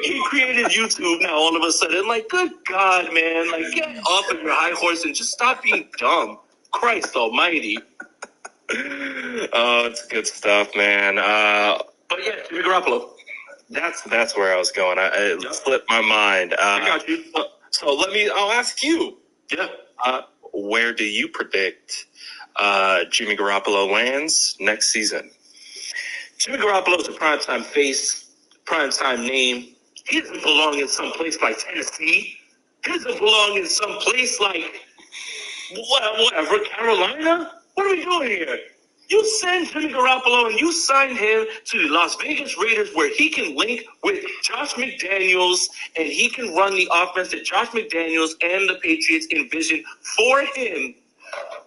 He created YouTube now all of a sudden. Like, good God, man. Like, get off of your high horse and just stop being dumb. Christ almighty. Oh, it's good stuff, man. But yeah, Jimmy Garoppolo. That's where I was going. It slipped my mind. I got you. So I'll ask you. Yeah. Where do you predict Jimmy Garoppolo lands next season? Jimmy Garoppolo is a primetime face, primetime name. He doesn't belong in some place like Tennessee. He doesn't belong in some place like whatever, Carolina. What are we doing here? You send Jimmy Garoppolo and you sign him to the Las Vegas Raiders where he can link with Josh McDaniels and he can run the offense that Josh McDaniels and the Patriots envisioned for him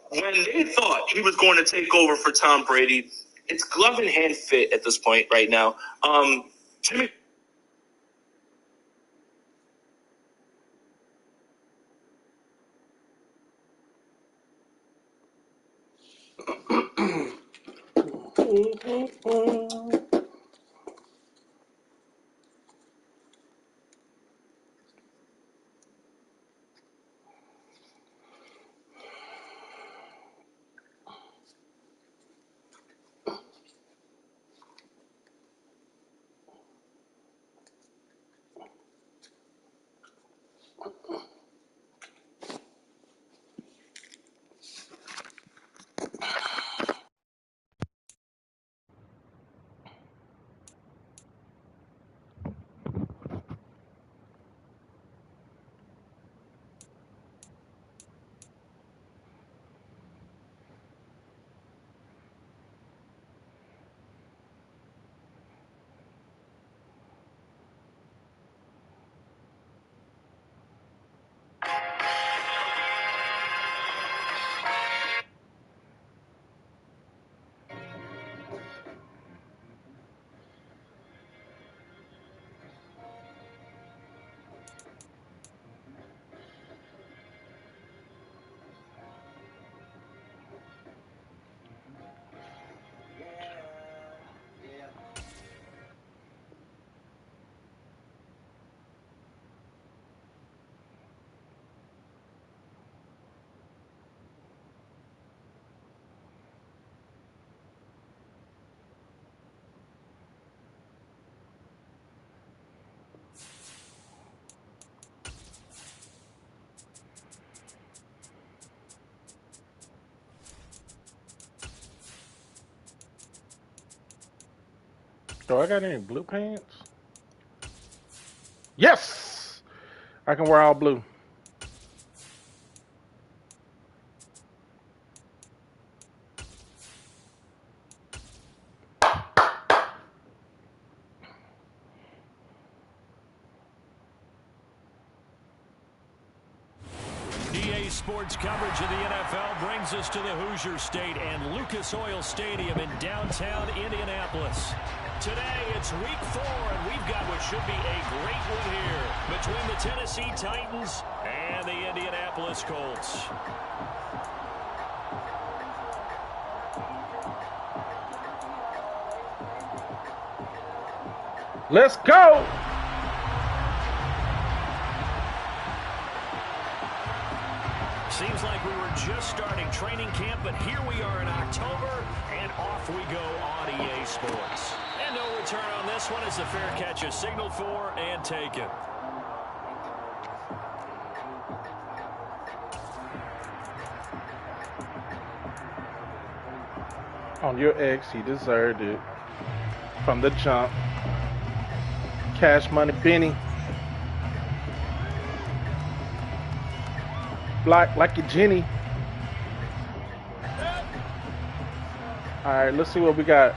when they thought he was going to take over for Tom Brady. It's glove in hand fit at this point right now. Jimmy. Do I got any blue pants? Yes! I can wear all blue. Sports coverage of the NFL brings us to the Hoosier State and Lucas Oil Stadium in downtown Indianapolis. Today, it's week 4, and we've got what should be a great one here between the Tennessee Titans and the Indianapolis Colts. Let's go! Seems like we were just starting training camp, but here we are in October, and off we go on EA Sports. And no return on this one as the fair catch is signaled for and taken. On your ex, he deserved it. From the jump. Cash Money Benny. Like your Jenny. Alright, let's see what we got.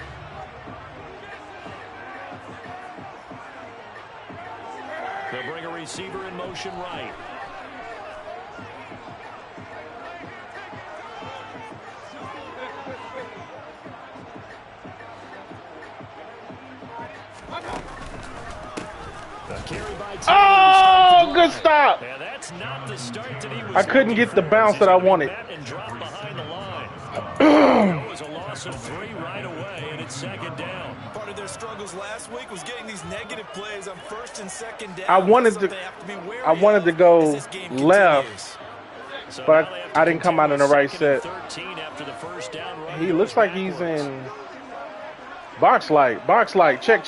They'll bring a receiver in motion right. Oh, good stop. Yeah, that's not the start that he was. I couldn't get the bounce that I wanted. And drop behind the line. That was a loss of 3 right away, and it's second down. Part of their their struggles last week was getting these negative plays on first and second down. I wanted to go left, but I didn't come out in the right set. He looks like he's in box light. Check.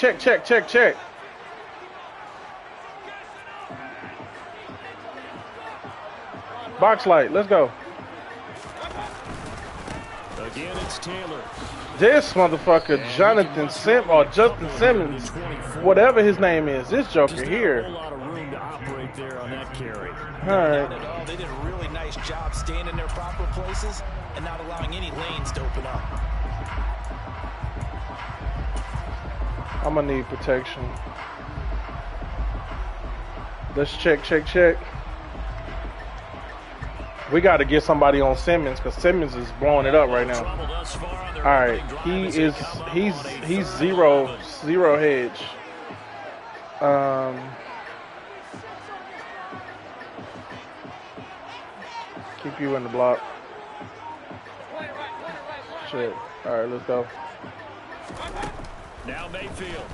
Box light. Let's go. Again, it's Taylor. This motherfucker, Jonathan or Justin Simmons, whatever his name is, this joker here. A lot of room to operate there on that carry. All right. They did a really nice job staying in their proper places and not allowing any lanes to open up. I'm gonna need protection. Let's check. We got to get somebody on Simmons because Simmons is blowing it up right now. All right, he's zero hedge. Keep you in the block. Shit. All right, let's go. Now Mayfield.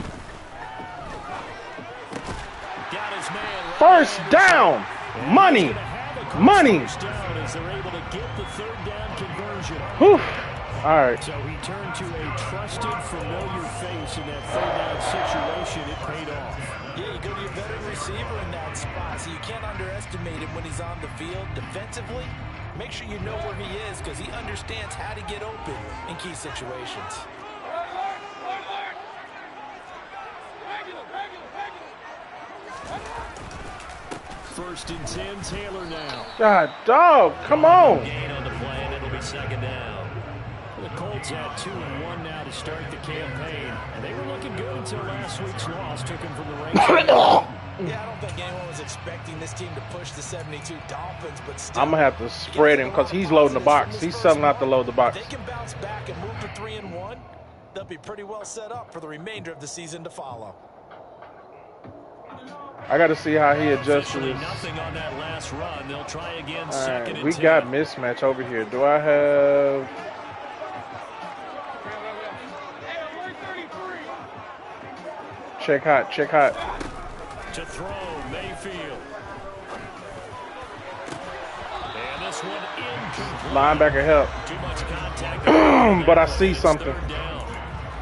Got his man. First down. Money. As they're able to get the third down conversion. Whew. All right. So he turned to a trusted, familiar face in that third down situation. It paid off. Yeah, you go to your veteran receiver in that spot, so you can't underestimate him when he's on the field defensively. Make sure you know where he is because he understands how to get open in key situations. First and 10, Taylor now. God, dog, come on. Gain on the play, and it'll be second down. The Colts had 2-1 now to start the campaign, and they were looking good until last week's loss took them from the ranks. Yeah, I don't think anyone was expecting this team to push the 72 Dolphins, but still, I'm gonna have to spread him because he's loading the box. He's selling out to load the box. They can bounce back and move to 3-1. They'll be pretty well set up for the remainder of the season to follow. I got to see how he adjusts to this. Nothing on that last run. They'll try again. All right, we got mismatch over here. Do I have? Check hot. To throw, Mayfield. And this one incomplete. Linebacker help. Too much contact. But I see something.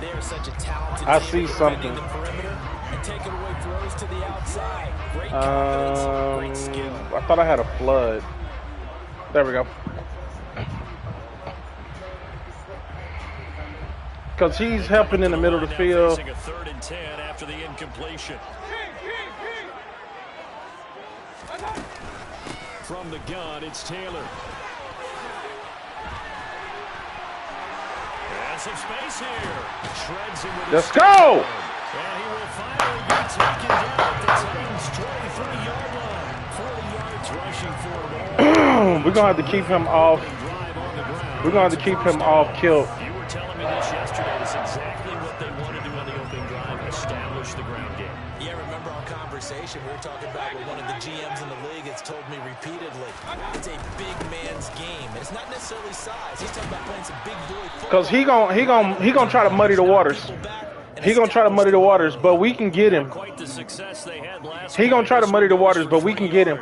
They're such a talented I team see something. defending the perimeter and taking away throws to the outside. Great confidence, great skill. I thought I had a flood. There we go. Because he's helping in the middle of the field. A third and 10 after the incompletion. From the gun, it's Taylor. And some space here. Shreds him with Let's go! And he will finally be taken down at the Titans' 23-yard line. 40 yards rushing for him. We're going to have to keep him off. We're going to have to keep him off kill. You were telling me this yesterday. That's exactly what they want to do on the opening drive, establish the ground game. Yeah, remember our conversation we were talking about with one of the GMs in the league has told me repeatedly. It's a big man's game. It's not necessarily size. He's talking about playing some big boy football. Because he gonna try to muddy the waters. He gonna try to muddy the waters, but we can get him. Quite the success they had last He gonna try to muddy the waters, but we can get him.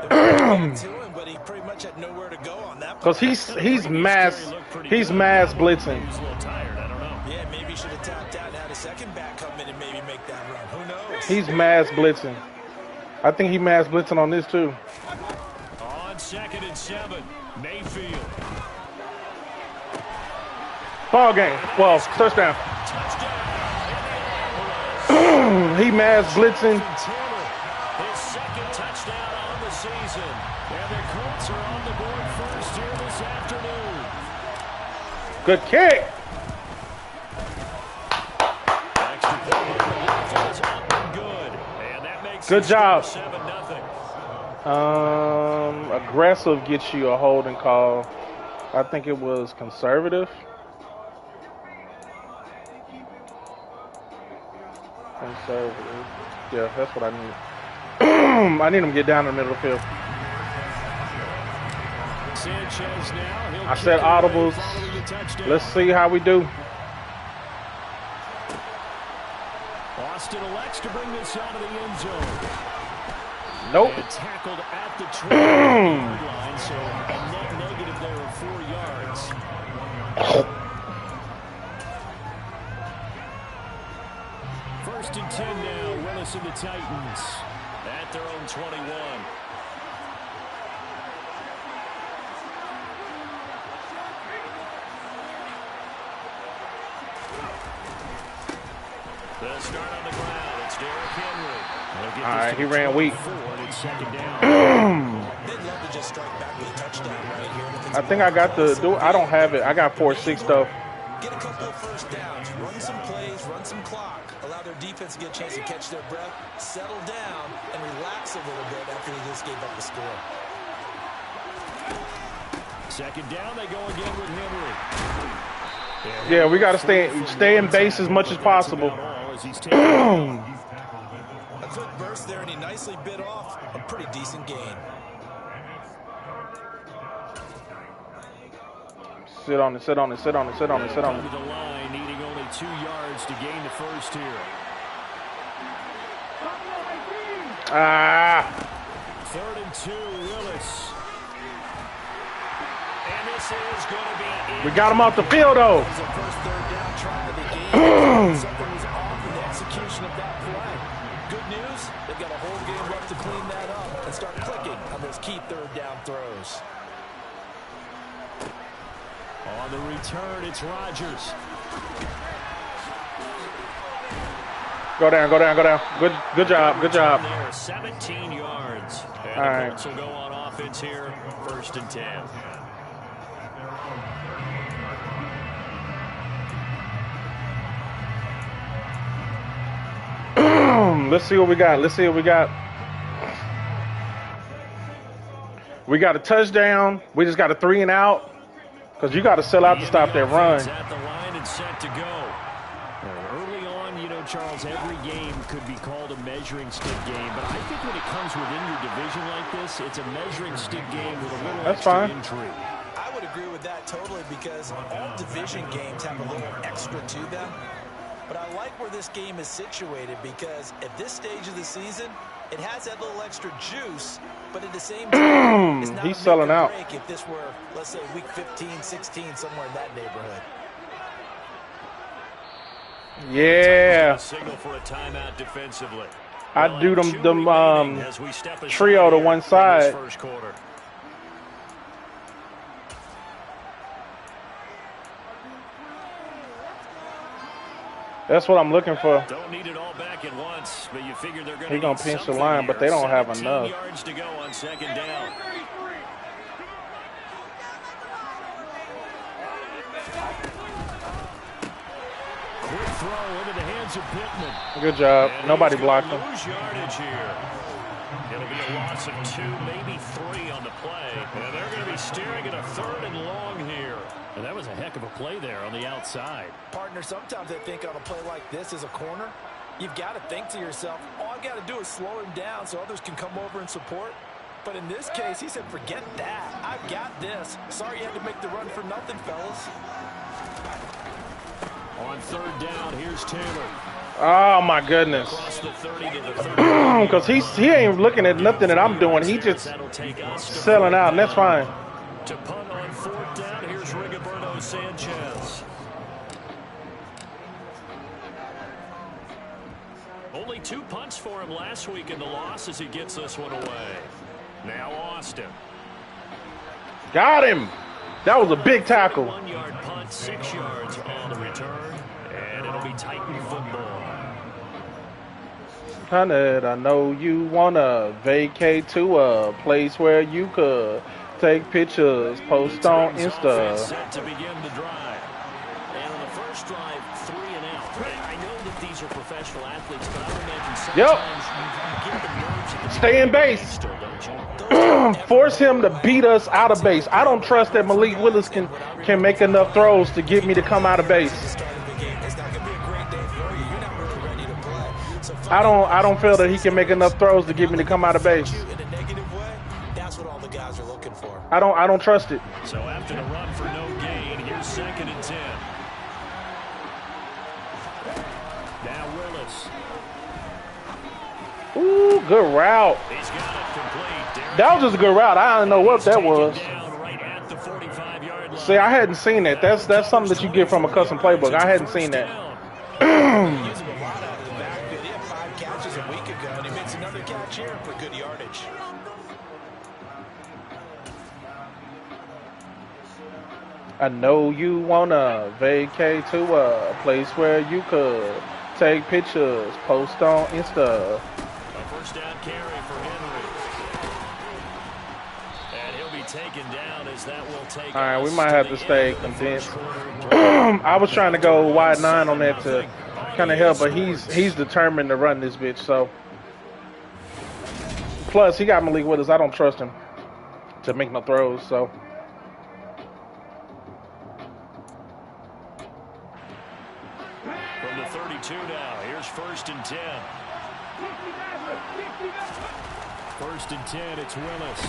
But he pretty much had nowhere to go on that. Because he's mass blitzing. He was a little tired. I don't know. Yeah, maybe he should have tapped out and had a second back come in and maybe make that run. Who knows? He's mass blitzing. I think he mass blitzing on this too. On 2nd and 7, Mayfield. Ball game. Well, touchdown. He mass blitzing. His second touchdown on the season. And the Colts are on the board first here this afternoon. Good kick. Good job. Aggressive gets you a holding call. I think it was conservative. Conservative. Yeah, that's what I need. I need him to get down in the middle of the field. I said audibles. Let's see how we do. Austin elects to bring this out of the end zone. Nope. And tackled at the 20-yard line, so a net negative there of 4 yards. First and 10 now, Willis and the Titans at their own 21. The start on the ground, it's Derrick Henry. All right, he ran weak. I think I got the do. I don't have it. I got 4-6 though. Get a couple of first downs, run some plays, run some clock, allow their defense to get a chance to catch their breath, settle down, and relax a little bit after they just gave up the score. Second down, they go again with Henry. Yeah, we got to stay in base as much as possible. A quick burst there, and he nicely bit off a pretty decent gain. Sit on it, sit on it, sit on it, sit on it, sit on it. To the line, needing only 2 yards to gain the first here. Ah. 3rd and 2, Willis. And this is going to be it. We got him off the field, though. It was the first third down try of the game. Something was off in the execution of that play. Good news, they've got a whole game left to clean that up and start clicking on those key third down throws. On the return, it's Rodgers. Go down, go down, go down. Good job, good job. There, 17 yards. And all the right. Colts will go on offense here, 1st and 10. Let's see what we got. Let's see what we got. We got a touchdown. We just got a 3 and out. Because you got to sell out to stop that run. At the line and set to go. Early on, you know, Charles, every game could be called a measuring stick game. But I think when it comes within your division like this, it's a measuring stick game with a little extra intrigue. I would agree with that totally because all division games have a little extra to them. But I like where this game is situated because at this stage of the season, it has that little extra juice, but at the same time, it's not he's selling out. If this were, let's say, week 15, 16, somewhere in that neighborhood. Yeah. Signal for a timeout defensively. I do them trio to one side. First quarter. That's what I'm looking for. Don't need it all back at once, but you figure they're He's gonna pinch the line, but they don't have enough. Yards to go on 2nd down. Quick throw into the hands of Pittman. Good job. And Nobody blocked him. Lose yardage here. It'll be a loss of 2, maybe 3 on the play. And they're going to be staring at a 3rd and long here. And that was a heck of a play there on the outside. Partner, sometimes I think on a play like this as a corner, you've got to think to yourself, all I've got to do is slow him down so others can come over and support. But in this case, he said, forget that. I've got this. Sorry you had to make the run for nothing, fellas. On 3rd down, here's Taylor. Oh, my goodness. Because he ain't looking at nothing that I'm doing. He just selling out, and that's fine. To punt on 4th down, here's Rigoberto Sanchez. Only 2 punts for him last week in the loss as he gets this one away. Now Austin. Got him. That was a big tackle. 1-yard punt, 6 yards on the return, and it'll be Titan football. Hunted, I know you wanna vacate to a place where you could take pictures, post on Insta. Set to begin the drive. And on the first drive, 3 and out. I know that these are professional athletes, but I would imagine sometimes you get the nerves of the Stay in base. still, don't you? Force him to beat us out of base. I don't trust that Malik Willis can make enough throws to get me to come out of base. I don't feel that he can make enough throws to get me to come out of base. That's what all the guys are looking for. I don't trust it. So after the run for no gain, here's 2nd and 10. Now Willis. Ooh, good route. He's got it complete. That was just a good route. I don't know what that was. Right at the 45-yard line. See, I hadn't seen that. That's something that you get from a custom playbook. I hadn't seen that. Use him a lot out of the backfield. He had 5 catches a week ago, and he makes another catch here for good yardage. I know you wanna vacate to a place where you could take pictures, post on Insta. A first down carry for Henry. And he'll be taken down as that will take. All right, we might have to stay condensed. I was trying to go wide 9 on that to kind of help, but he's determined to run this bitch. So plus he got Malik with us. I don't trust him to make no throws. So. From the 32 now, here's 1st and 10. 1st and 10, it's Willis.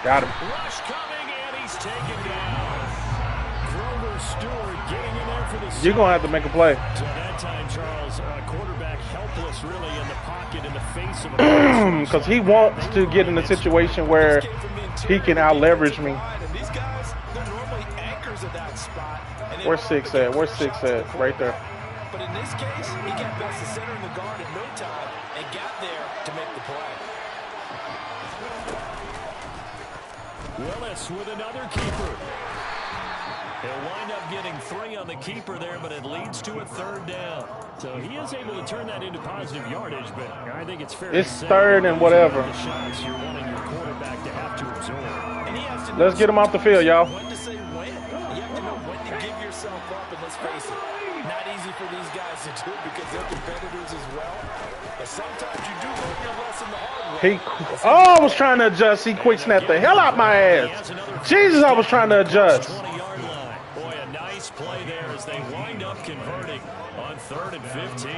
Got him. Rush coming, and he's taken down. Grover Stewart getting in there for the You're going to have to make a play. So that time, Charles, quarterback helpless really in the pocket in the face of a because he wants to get in a situation where he can out-leverage me. These guys, they're normally anchors of that spot. Where's 6 at? Where's 6 at? Right there. But in this case, he got past the center in the guard in no time and got there to make the play. Willis with another keeper. He'll wind up getting 3 on the keeper there, but it leads to a 3rd down. So he is able to turn that into positive yardage, but I think it's fair to say 3rd and whatever. the shots you're wanting your quarterback to have to absorb. And he has to Let's get him off the field, y'all. when to say when. You have to know when to give yourself up, and let's face it, not easy for these guys to do because they're competitors as well. But sometimes you do learn your lesson the hard way. I was trying to adjust. He quick snapped the hell out my ass. Jesus, I was trying to adjust. 20-yard line. Boy, a nice play there as they wind up converting on 3rd and 15.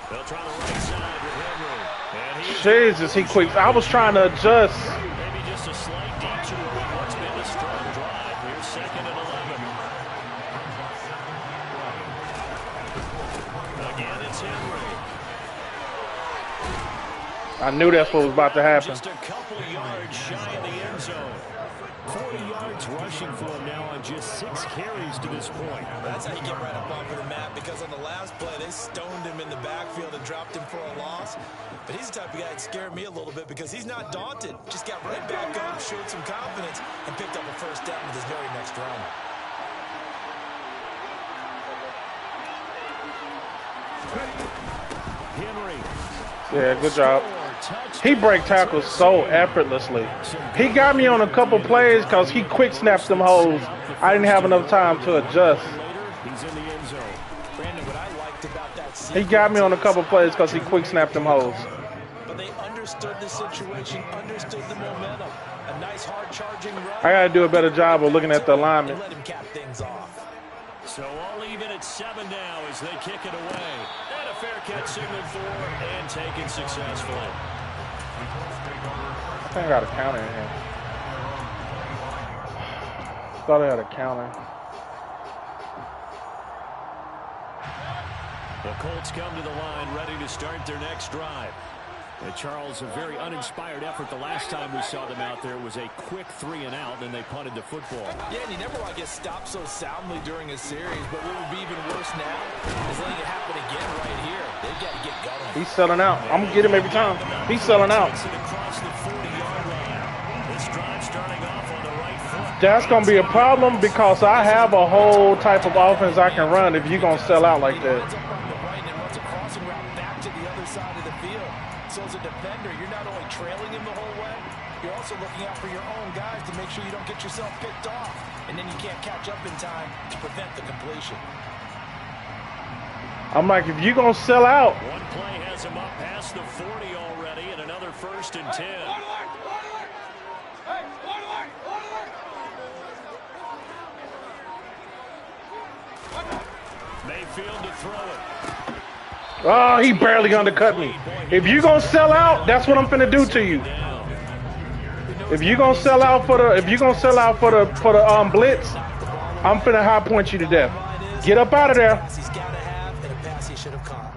They'll try the right side with Henry. And Jesus, he quick. I was trying to adjust. maybe just a slight detour on what's been a strong drive. Here's 2nd and 11. Again, it's Henry. I knew that's what was about to happen. Just a couple yards shy of the end zone. 40 yards rushing for him now on just 6 carries to this point. That's how you get right up off of the mat, because on the last play, they stoned him in the backfield and dropped him for a loss. But he's the type of guy that scared me a little bit because he's not daunted. Just got right back up, showed some confidence, and picked up a 1st down with his very next run. Henry. Yeah, good job. He break tackles so effortlessly. He got me on a couple plays because he quick snaps them holes. I didn't have enough time to adjust. He's in the end zone. Brandon, what I liked about that He got me on a couple plays because he quick snapped them holes. but they understood the situation, understood the momentum. A nice hard charging run. I got to do a better job of looking at the alignment. And let him cap things off. So all even at 7 now as they kick it away. And a fair catch signaled for and taken successfully. I think I got a counter in here. Thought I had a counter. The Colts come to the line ready to start their next drive. And Charles, a very uninspired effort the last time we saw them out there was a quick 3 and out, and they punted the football. Yeah, and you never want to get stopped so soundly during a series, but what would be even worse now is letting it happen again right here. They've got to get going. He's selling out. I'm going to get him every time. He's selling out. Takes it across the 40-yard line. This drive starting off on the right foot. That's going to be a problem because I have a whole type of offense I can run if you're going to sell out like that. Runs up on the right and runs a crossing route back to the other side of the field. So as a defender, you're not only trailing him the whole way, you're also looking out for your own guys to make sure you don't get yourself picked off. And then you can't catch up in time to prevent the completion. I'm like, if you're going to sell out, One play has him up past the 40 already, and another 1st and 10. Mayfield to throw it. oh, he barely undercut me. If you're going to sell out, that's what I'm finna do to you. No If you gonna sell out for the blitz, I'm finna high point you to death. Get up out of there. He's got to have and a pass he should have caught.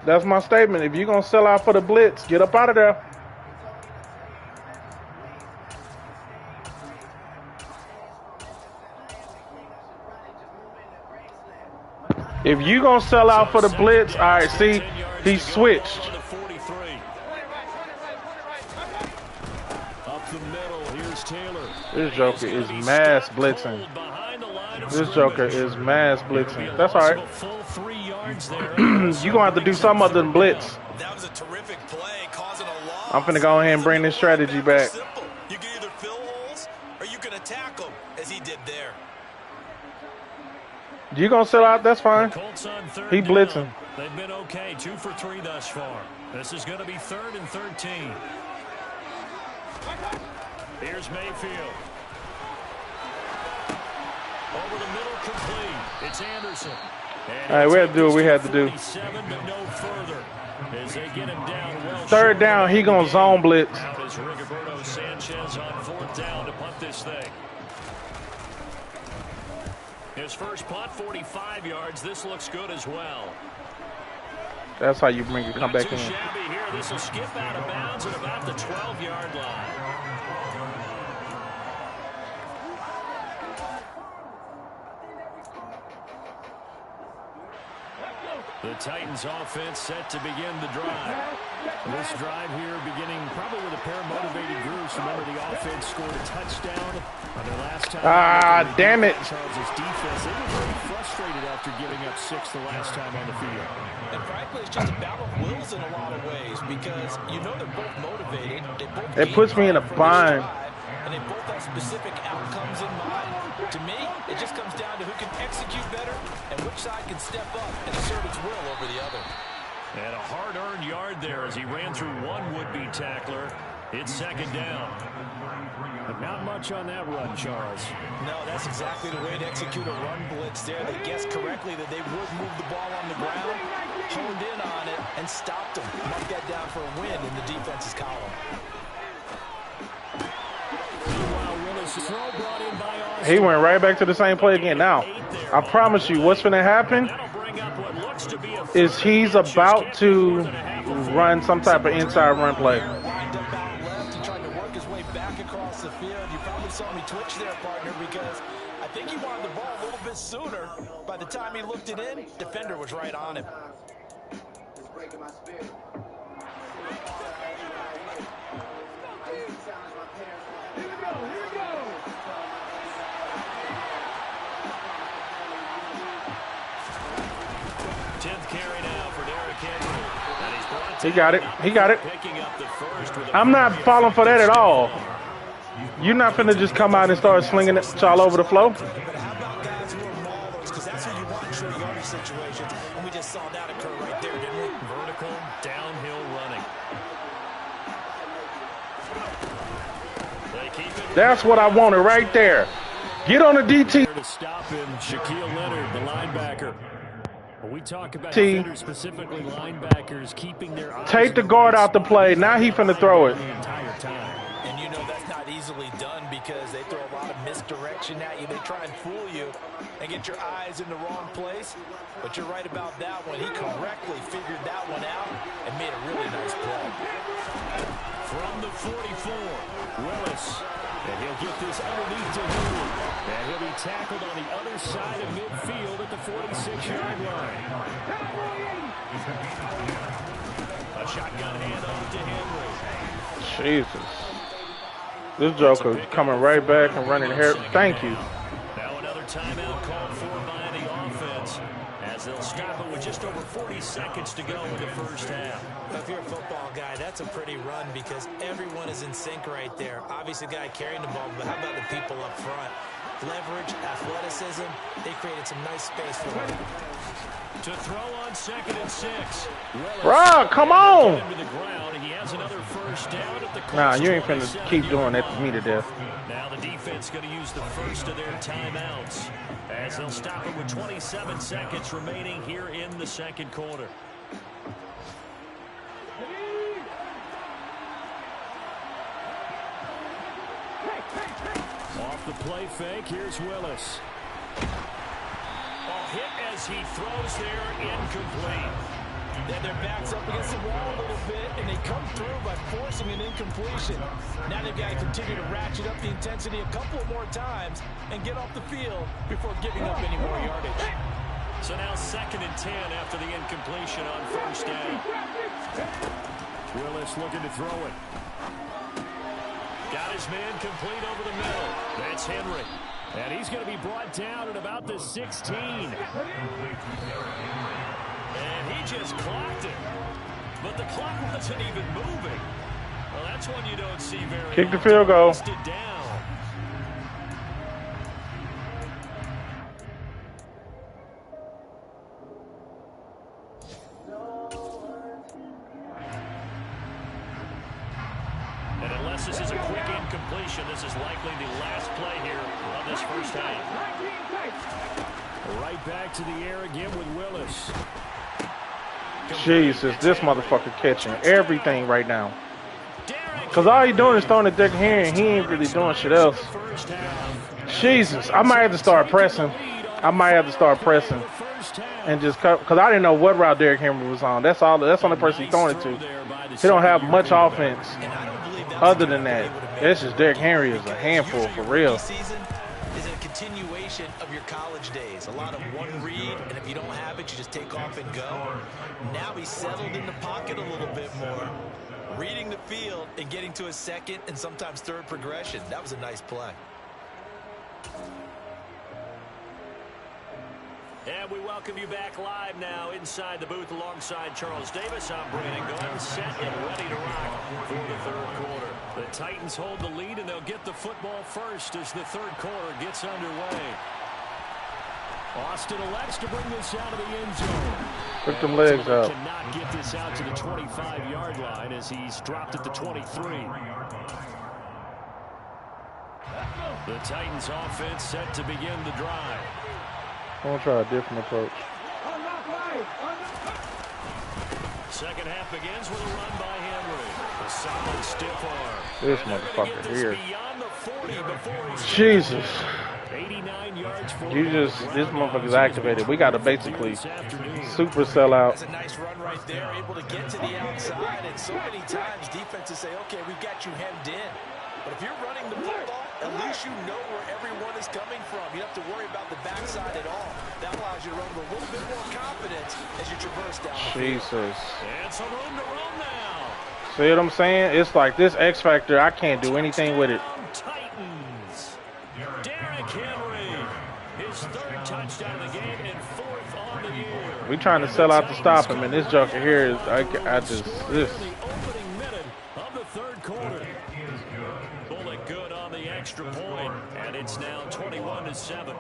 That's my statement. If you're gonna sell out for the blitz, get up out of there. If you're gonna sell out for the blitz, all right, see, he switched. This joker is mass blitzing. This joker is mass blitzing. That's all right. You're gonna have to do something other than blitz. That was a terrific play, causing a loss. I'm finna go ahead and bring this strategy back. You can either fill holes or you can attack them, as he did there. You gonna sell out? That's fine. He blitzing. They've been okay, 2 for 3 thus far. This is going to be 3rd and 13. Here's Mayfield. Over the middle, complete. It's Anderson. All right, we had to do what we had to do. 7, but no further. As they get him down well. 3rd down, he gonna zone blitz. Now is Rigoberto Sanchez on 4th down to punt this thing. His first punt, 45 yards. This looks good as well. That's how you bring it. Come back in. Shabby here. This will skip out of bounds at about the 12-yard line. The Titans offense set to begin the drive. This drive here beginning probably with a pair of motivated groups. Remember, the offense scored a touchdown on their last time. Ah, damn it. Charles' defense, they were very frustrated after giving up 6 the last time on the field. And frankly, it's just a battle of wills in a lot of ways because you know they're both motivated. It puts me in a bind. And they both have specific outcomes in mind. To me, it just comes down to who can execute better and which side can step up and assert its will over the other. And a hard-earned yard there as he ran through one would-be tackler. It's 2nd down. But not much on that run, Charles. No, that's exactly the way to execute a run blitz there. They guessed correctly that they would move the ball on the ground, honed in on it, and stopped them. Mark that down for a win in the defense's column. He went right back to the same play again. Now, I promise you, what's going to happen is he's about to run some type of inside run play. Lined up out left. He tried to work his way back across the field. You probably saw me twitch there, partner, because I think he wanted the ball a little bit sooner. By the time he looked it in, defender was right on him. He got it. He got it. I'm not falling for that at all. You're not finna just come out and start slinging it all over the floor. But how about guys who are maulers? Because that's who you want in short yardage situations. And we just saw that occur right there, didn't we? Vertical, downhill running. That's what I wanted right there. Get on the DT. To stop him, Shaquille Leonard, the linebacker. We talk about defenders, specifically linebackers, keeping their eyes. Take the guard out the play. Now he finna throw it. The entire time. And you know that's not easily done because they throw a lot of misdirection at you. They try and fool you and get your eyes in the wrong place. But you're right about that one. He correctly figured that one out and made a really nice play. From the 44, Willis. And he'll get this underneath to Hill. And he'll be tackled on the other side of midfield at the 46-yard line. A shotgun handoff to Henry. Jesus. This joker coming right back and running here. Thank you. Now another timeout called for by the offense as they'll stop it with just over 40 seconds to go in the first half. If you're a football guy, that's a pretty run because everyone is in sync right there. Obviously, the guy carrying the ball, but how about the people up front? Leverage, athleticism, they created some nice space for him. To throw on 2nd and 6. Bro, come on. He has another first down at the Colts. Nah, you ain't finna keep doing that to me to death. Now the defense going to use the first of their timeouts as they'll stop it with 27 seconds remaining here in the second quarter. off the play fake. Here's Willis. Hit as he throws there, incomplete. And their back's up against the wall a little bit, and they come through by forcing an incompletion. Now they've got to continue to ratchet up the intensity a couple more times and get off the field before giving up any more yardage. So now 2nd and 10 after the incompletion on first down. Willis looking to throw it. Got his man complete over the middle. That's Henry. And he's going to be brought down at about the 16. And he just clocked it. But the clock wasn't even moving. Well, that's one you don't see very often. Kick the field goal. Down. And unless this is a quick incompletion, this is likely the last play here of this first half. Right back to the air again with Willis. Jesus, this motherfucker catching everything right now. Because all he doing is throwing the dick here, and he ain't really doing shit else. Jesus, I might have to start pressing. And just cut, because I didn't know what route Derrick Henry was on. That's all. That's the only person he's throwing it to. He don't have much offense other than that. It's just Derrick Henry is a handful for real. Is a continuation of your college days. A lot of one read, and if you don't have it, you just take off and go. Now he's settled in the pocket a little bit more, reading the field and getting to a second and sometimes third progression. That was a nice play. And we welcome you back live now inside the booth alongside Charles Davis. I'm Brandon Glenn, set and ready to rock for the third quarter. The Titans hold the lead, and they'll get the football first as the third quarter gets underway. Austin elects to bring this out of the end zone. Put them legs up. Cannot get this out to the 25-yard line as he's dropped at the 23. The Titans offense set to begin the drive. I'm going to try a different approach. Second half begins with a run by Henry. A solid stiff arm. This motherfucker here. Beyond the 40 before he's Jesus. 89 yards for This motherfucker's activated. We got to basically super sell out. That's a nice run right there, able to get to the outside. And so many times defenses say, okay, we've got you hemmed in. But if you're running the football, at least you know where everyone is coming from. You don't have to worry about the backside at all. That allows you to run with a little bit more confidence as you traverse down the field. Jesus. And some room to run now. See what I'm saying? It's like this X Factor, I can't do anything with it. Titans. Derrick Henry. His third touchdown of the game and fourth on the year. We trying to sell out to stop him, and this joker here is, I just, this. The opening minute of the third quarter. Bullet good on the extra point, and it's now 21-7.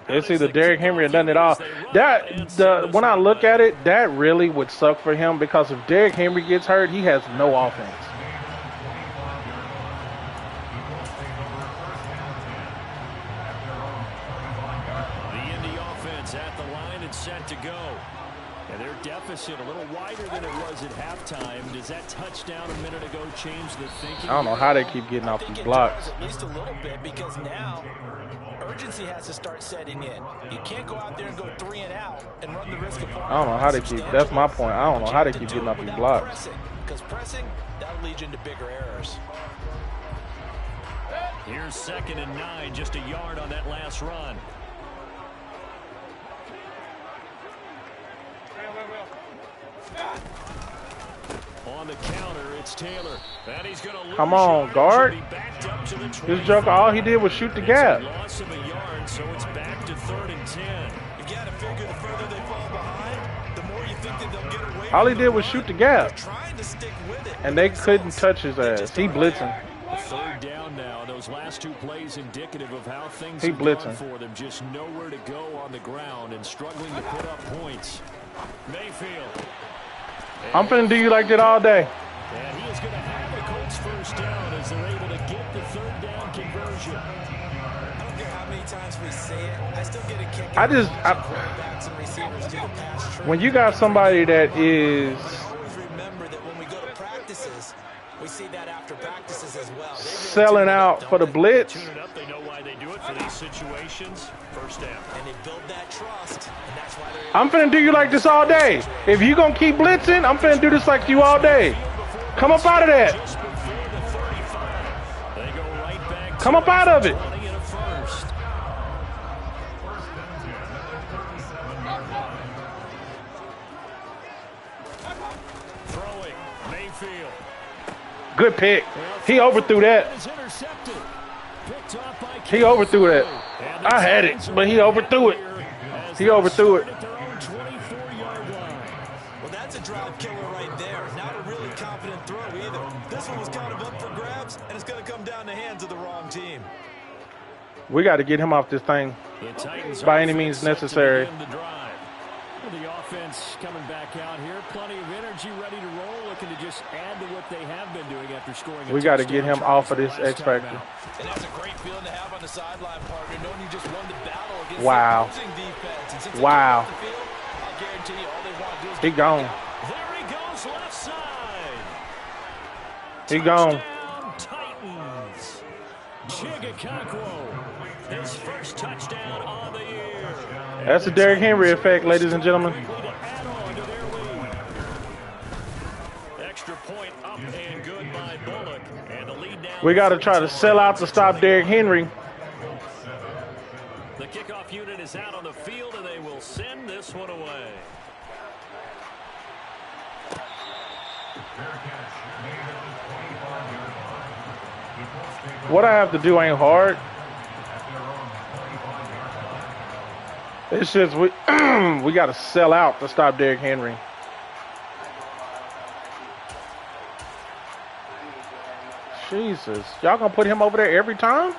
It's either Derrick Henry or nothing at all. When I look at it, that really would suck for him, because if Derrick Henry gets hurt, he has no offense. The Indy offense at the line and set to go. And their deficit a little wider than it was at halftime. Does that touchdown a minute ago change the thinking? I don't know how they keep getting off these blocks. At least a little bit, because now urgency has to start setting in. You can't go out there and go 3 and out and run the risk of. I don't know how they keep. That's my point. I don't know how they keep getting off these blocks. Because pressing, that'll lead you into bigger errors. Here's 2nd and 9, just a yard on that last run. On the counter, it's Taylor. And he's going to Come on, guard. This joker, all he did was shoot the gap. Loss of a yard, so it's back to 3rd and 10. You got to figure the further they fall behind, the more you think that they'll get away. All he did was shoot the gap. Trying to stick with it. And they couldn't touch his ass. He blitzing. 3rd down now. Those last 2 plays indicative of how things He have gone blitzing. for them. Just nowhere to go on the ground and struggling to put up points. Mayfield. I'm finna do you like that all day. And he is going to have the Colts first down as they're able to get the 3rd down conversion. I don't care how many times we say it. I still get a kick. Quarterbacks and receivers do the pass trade. When you got somebody that is Always remember that when we go to practices, We see that after practices as well. Selling out for the blitz. They know why they do it for these situations. First down. And they build that trust. And that's why I'm finna do you like this all day. If you gonna keep blitzing, I'm finna do this like you all day. Come up out of that. Come up out of it. Throwing Mayfield. Good pick. He overthrew that. He overthrew that. I had it, but he overthrew it. He overthrew it. Well, that's a drive killer right there. Not a really confident throw either. This one was kind of up for grabs, and it's going to come down the hands of the wrong team. We got to get him off this thing by any means necessary. The offense coming back out here. Plenty of energy, ready to roll, looking to just add to what they have been doing after scoring. We got to get him off of this X Factor. And that's a great feeling to have on the sideline, partner, knowing you just won the battle against wow. the opposing defense. And wow. The field, I'll guarantee you all they want to do is he gone. There he goes, left side. He gone. Titans. Chigakakwo, his first touchdown on the year. That's the Derrick Henry effect, ladies and gentlemen. Extra point up and good by Bullock. And the lead now. We got to try to sell out to stop Derrick Henry. The kickoff unit is out on the field, and they will send this one away. What I have to do ain't hard. It's just we got to sell out to stop Derrick Henry. Jesus, y'all gonna put him over there every time?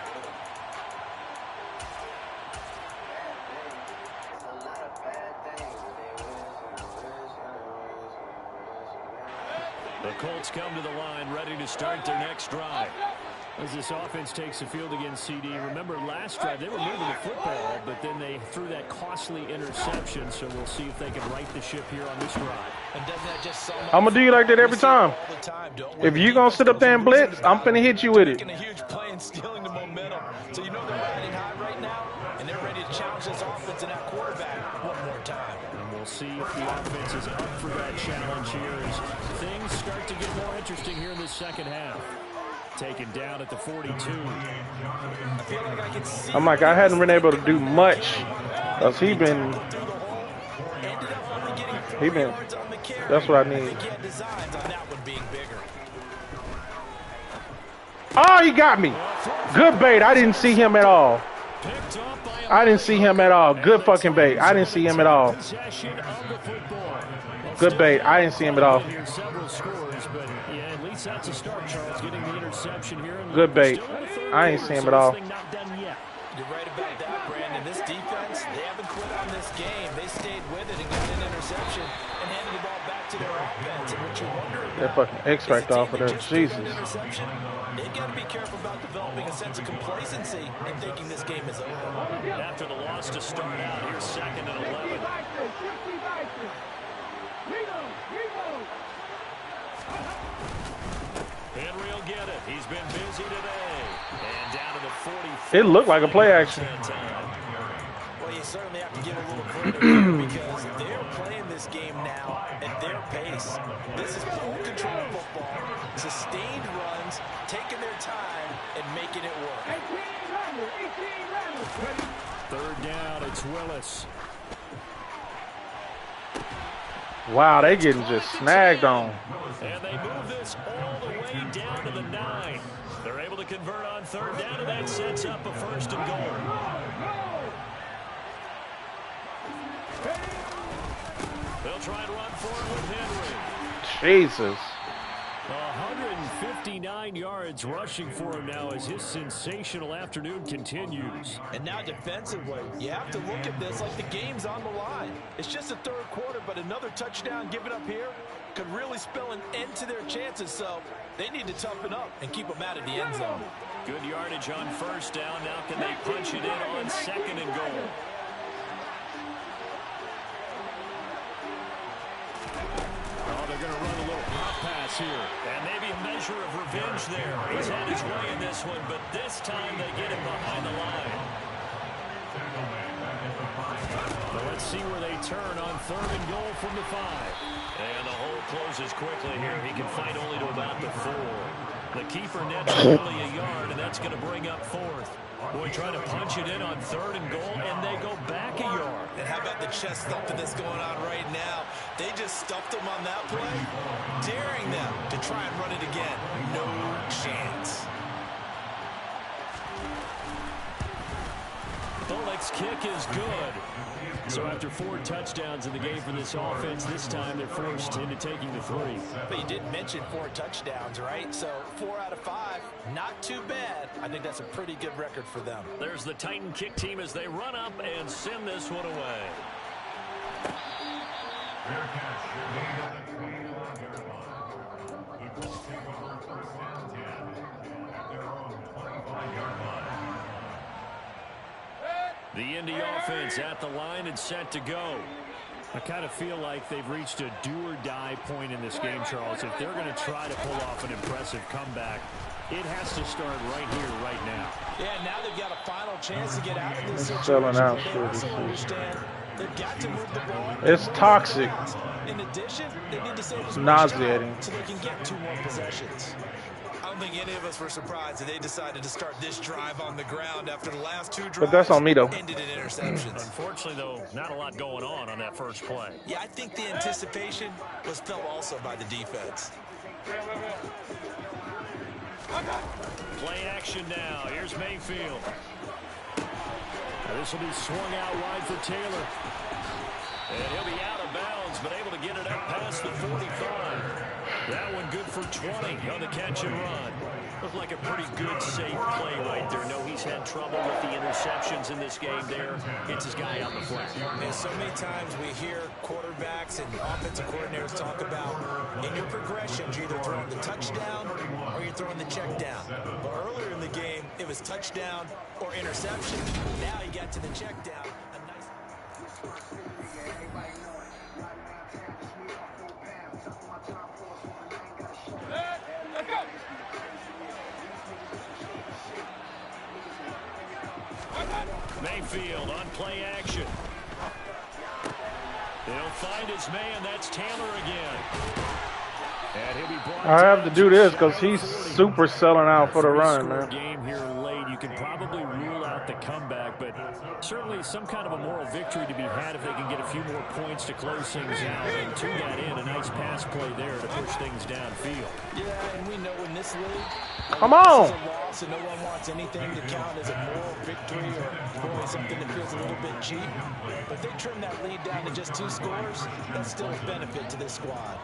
The Colts come to the line, ready to start their next drive. As this offense takes the field against CD, remember last drive they were moving the football, but then they threw that costly interception, so we'll see if they can right the ship here on this drive. And doesn't that just I'm going to do you like that every time. If you're going to sit up there and blitz, I'm finna hit you with it. A huge play and stealing the momentum. So you know they're riding high right now, and they're ready to challenge this offense and that quarterback one more time. And we'll see if the offense is up for that challenge here as things start to get more interesting here in the second half. Taken down at the 42. I'm like, I hadn't been able to do much because he been, that's what I need. Oh, he got me. Good bait. I didn't see him at all. I didn't see him at all. Good fucking bait. I didn't see him at all. Good bait. I didn't see him at all. That's a start, Charles, getting the interception here. Good bait. I ain't seen him at all. You're right about that, Brandon. This defense, they haven't quit on this game. They stayed with it and got an interception and handed the ball back to their offense. And what you wonder about, that fucking X Factor off of there. Jesus. They've got to be careful about developing a sense of complacency and thinking this game is over. After the loss to start out, here's 2nd and 11. Henry will get it. He's been busy today. And down to the 40. It looked like a play action. Well, you certainly have to give a little credit here because they're playing this game now at their pace. This is ball control football, sustained runs, taking their time and making it work. 3rd down, it's Willis. Wow, they getting just snagged on. And they move this all the way down to the 9. They're able to convert on 3rd down, and that sets up a 1st and goal. They'll try and run forward with Henry. Jesus. 159 yards rushing for him now as his sensational afternoon continues. And now defensively, you have to look at this like the game's on the line. It's just the 3rd quarter, but another touchdown given up here could really spell an end to their chances. So they need to toughen up and keep them out of the end zone. Good yardage on 1st down. Now can they punch it in on 2nd and goal? Oh, they're going to run a little pop pass points here. And maybe a measure of revenge there. He's had his way in this one, but this time they get him behind the line. Well, let's see where they turn on 3rd and goal from the 5. And the hole closes quickly here. He can fight only to about the 4. The keeper nets only a yard, and that's going to bring up 4th. Boy, trying to punch it in on 3rd and goal, and they go back a yard. And how about the chest thumping that's going on right now? They just stuffed them on that play, daring them to try and run it again. No chance. Bullock's kick is good. So after 4 touchdowns in the game for this offense, this time they're forced into taking the 3. But you did mention 4 touchdowns, right? So 4 out of 5, not too bad. I think that's a pretty good record for them. There's the Titan kick team as they run up and send this one away. The Indy offense at the line and set to go. I kind of feel like they've reached a do-or-die point in this game, Charles. If they're going to try to pull off an impressive comeback, it has to start right here, right now. Yeah, now they've got a final chance to get out of this situation. Selling out. They also understand they've got to move the ball. It's toxic. In addition, they need to save as much time so they can get 2 more possessions. I don't think any of us were surprised that they decided to start this drive on the ground after the last 2 drives. But that's on me, though. Ended in interceptions. Unfortunately, though, not a lot going on that first play. Yeah, I think the anticipation was felt also by the defense. Play action now. Here's Mayfield. Now this will be swung out wide for Taylor. And he'll be out of bounds, but able to get it up past the 45. That one good for 20 on the catch and run. Looked like a pretty good, safe play right there. No, he's had trouble with the interceptions in this game there. Gets his guy out the flat. And so many times we hear quarterbacks and offensive coordinators talk about in your progressions, you're either throwing the touchdown or you're throwing the check down. But earlier in the game, it was touchdown or interception. Now he got to the check down. Mayfield on play action. They'll find his man. That's Taylor again. And he'll be brought I have to do this because he's super selling out for the run, man. Game here late. You can probably rule out the comeback, but certainly some kind of a moral victory to be had if they can get a few more points to close things out. And to that end, a nice pass play there to push things downfield. Yeah, and we know in this league, come on. This is a loss and no one wants anything to count as a moral victory or really something that feels a little bit cheap. But if they trim that lead down to just 2 scores, that's still a benefit to this squad.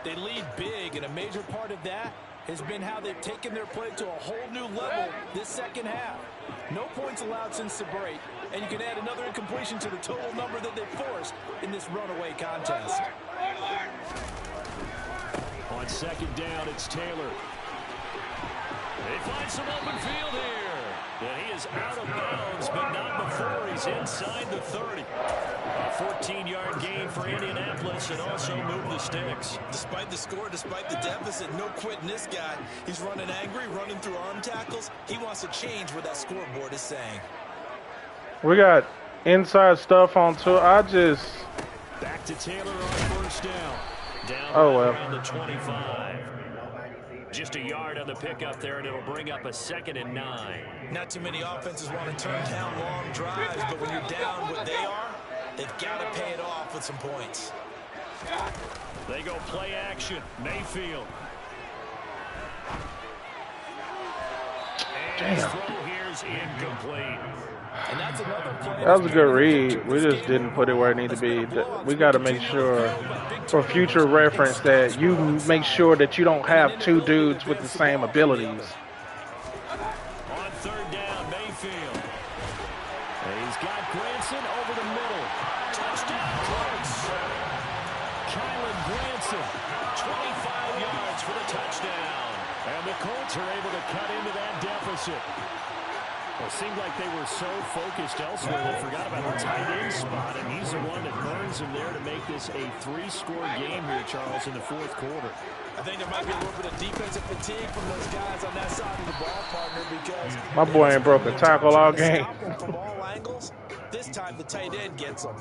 They lead big, and a major part of that has been how they've taken their play to a whole new level this second half. No points allowed since the break, and you can add another incompletion to the total number that they've forced in this runaway contest. On 2nd down, it's Taylor. They find some open field here. And he is out of bounds, but not before he's inside the 30. A 14-yard gain for Indianapolis and also move the sticks. Despite the score, despite the deficit, no quitting this guy. He's running angry, running through arm tackles. He wants to change what that scoreboard is saying. We got inside stuff on tour. Back to Taylor on 1st down. Down around the 25. Just a yard on the pickup there, and it'll bring up a 2nd and 9. Not too many offenses want to turn down long drives, but when you're down what they are, they've got to pay it off with some points. They go play action. Mayfield. And his throw here's incomplete. And that's another play. That was a good read. We just didn't put it where it needed to be. We got to make sure, for future reference, that you make sure that you don't have 2 dudes with the same abilities. On 3rd down, Mayfield. And he's got Granson over the middle. Touchdown, Colts. Kylan Granson, 25 yards for the touchdown. And the Colts are able to cut into that deficit. Well, it seemed like they were so focused elsewhere they forgot about the tight end spot, and he's the one that burns them there to make this a 3-score game here, Charles, in the 4th quarter. I think there might be a little bit of defensive fatigue from those guys on that side of the ball, partner, because my boy ain't broke a tackle all game. From all angles, this time the tight end gets them.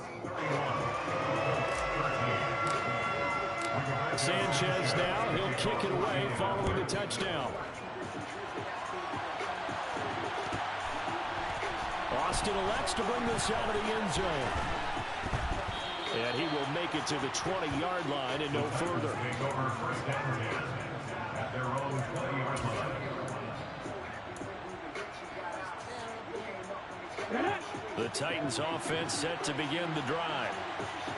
Sanchez now, he'll kick it away following the touchdown. Austin elects to bring this out of the end zone. And he will make it to the 20-yard line and no further. The Titans offense set to begin the drive.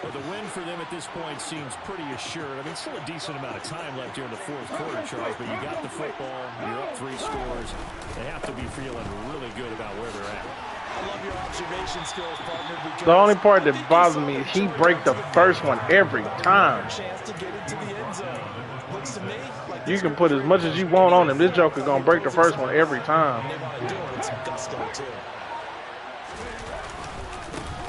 Well, the win for them at this point seems pretty assured. I mean, still a decent amount of time left here in the fourth quarter, Charles, but you got the football, you're up 3 scores. They have to be feeling really good about where they're at. I love your observation skills, partner. The only part that bothers me is he breaks the first one every time. You can put as much as you want on him. This joker's going to break the first one every time.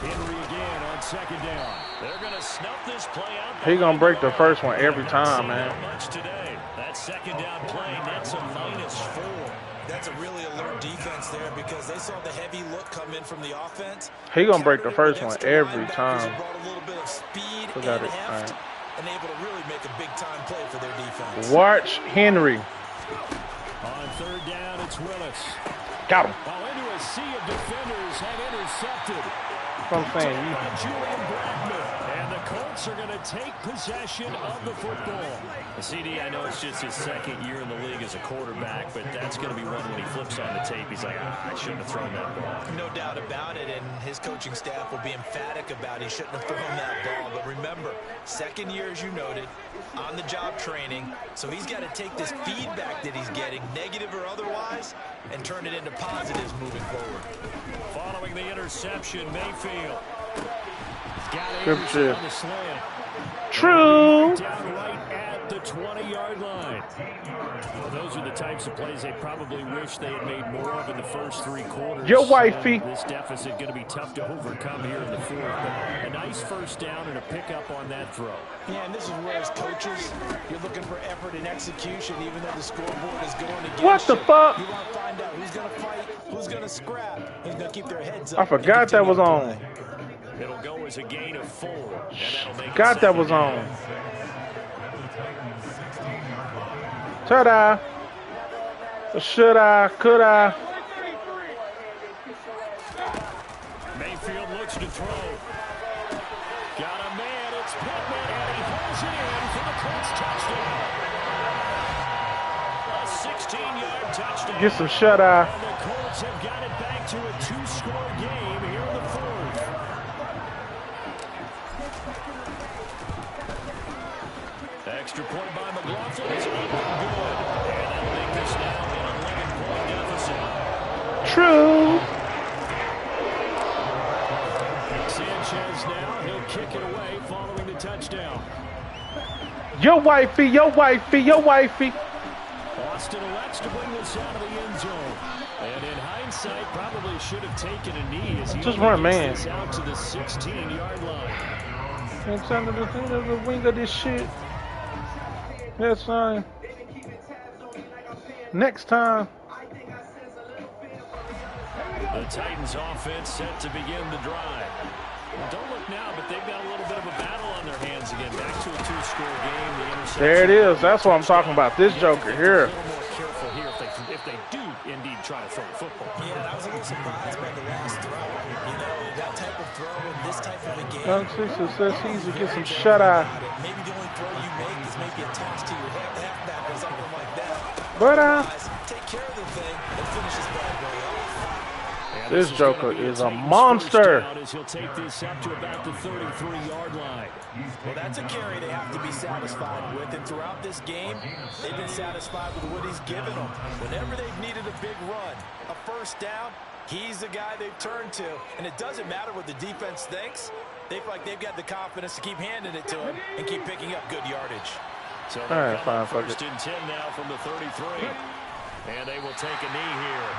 Henry again on second down. They're going to snuff this play out. He's going to break the first one every time, man. Much today. That second down play, that's a -4. That's a really alert defense there because they saw the heavy look come in from the offense. He gonna break the first one every time. Brought a little bit of speed Look at and it. heft, All right. and able to really make a big time play for their defense. Watch Henry. On third down, it's Willis. Got him. While into a sea of defenders have intercepted. That's what I'm saying. Julian Bradman. And the Colts are going to take possession of the football. CD, I know it's just his second year in the league as a quarterback, but that's going to be one when he flips on the tape. He's like, I shouldn't have thrown that ball. No doubt about it, and his coaching staff will be emphatic about he shouldn't have thrown that ball. But remember, second year, as you noted, on-the-job training, so he's got to take this feedback that he's getting, negative or otherwise, and turn it into positives moving forward. Following the interception, Mayfield. Good shit. On the slant. True. Down right at the 20-yard line. Well, those are the types of plays they probably wish they had made more of in the first 3 quarters. Your wifey. This deficit going to be tough to overcome here in the fourth. But a nice first down and a pickup on that throw. Yeah, and this is where as coaches, you're looking for effort and execution, even though the scoreboard is going against What the fuck? You want to find out who's going to fight, who's going to scrap, who's going to keep their heads up. I forgot that was on. It'll go as a gain of 4. And that'll make Got that was on. Ta-da. Should I? Could I? Mayfield looks to throw. Got a man. It's Pittman, and he pulls it in for the Colts touchdown. A 16-yard touchdown. Get some shut-eye. And the Colts have got it back to a 2-score game here in the fourth. Extra point by McLaughlin is up and good. And that'll make this now an 11-point deficit. True. Sanchez now, he'll kick it away following the touchdown. Your wifey, your wifey, your wifey. Austin elects to bring this out of the end zone. And in hindsight, probably should have taken a knee as he Just run, man. gets this out to the 16-yard line. It's under the wing of this shit. That's fine. Next time. The Titans offense set to begin the drive. Well, don't look now, but they've got a little bit of a battle on their hands again. Back to a 2-score game. There it is. That's what I'm talking about. This joker here. A little more careful here if they do indeed try to throw the football. Yeah, I was a little surprised by the last throw. You know, that type of throw in this type of a game. Success easy. Get some shut-eye. Maybe the only throw you make is maybe a toss to your halfback or something like that. But take care of the thing and finish this bad boy off. this joker is a monster. He'll take this up to about the 33-yard line. Well, that's a carry they have to be satisfied with, and throughout this game, they've been satisfied with what he's given them. Whenever they've needed a big run, a first down, he's the guy they've turned to, and it doesn't matter what the defense thinks. They feel like they've got the confidence to keep handing it to him and keep picking up good yardage. So all right, fine, fuck first it. and 10 now from the 33, and they will take a knee here.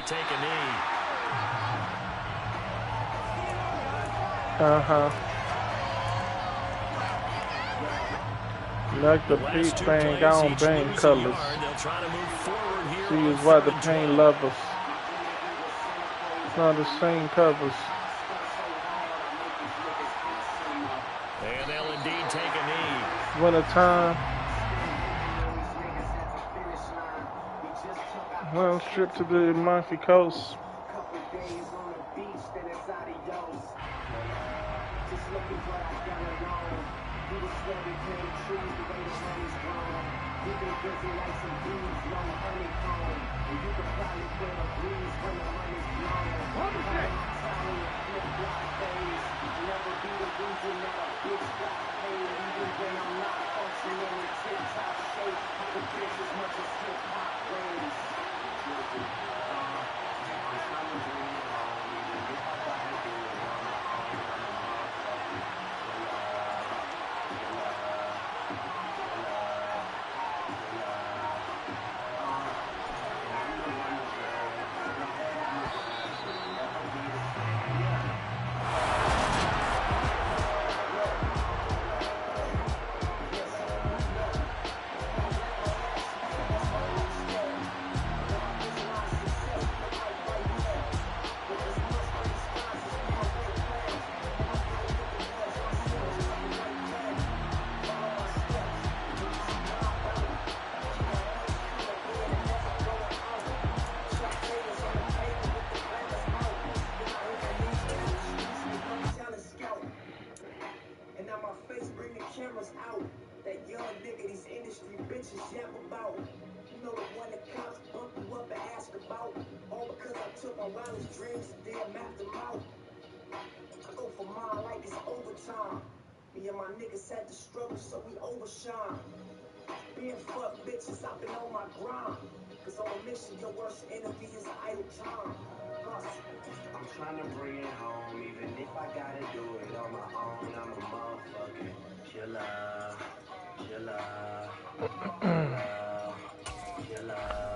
they take a knee. Like the Pete thing gone bang colors. See is why the pain lovers. It's not the same covers. And they'll indeed take a knee. Winter time. Well, trip to the Amalfi Coast.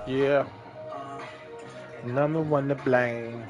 Yeah. Number one to blame.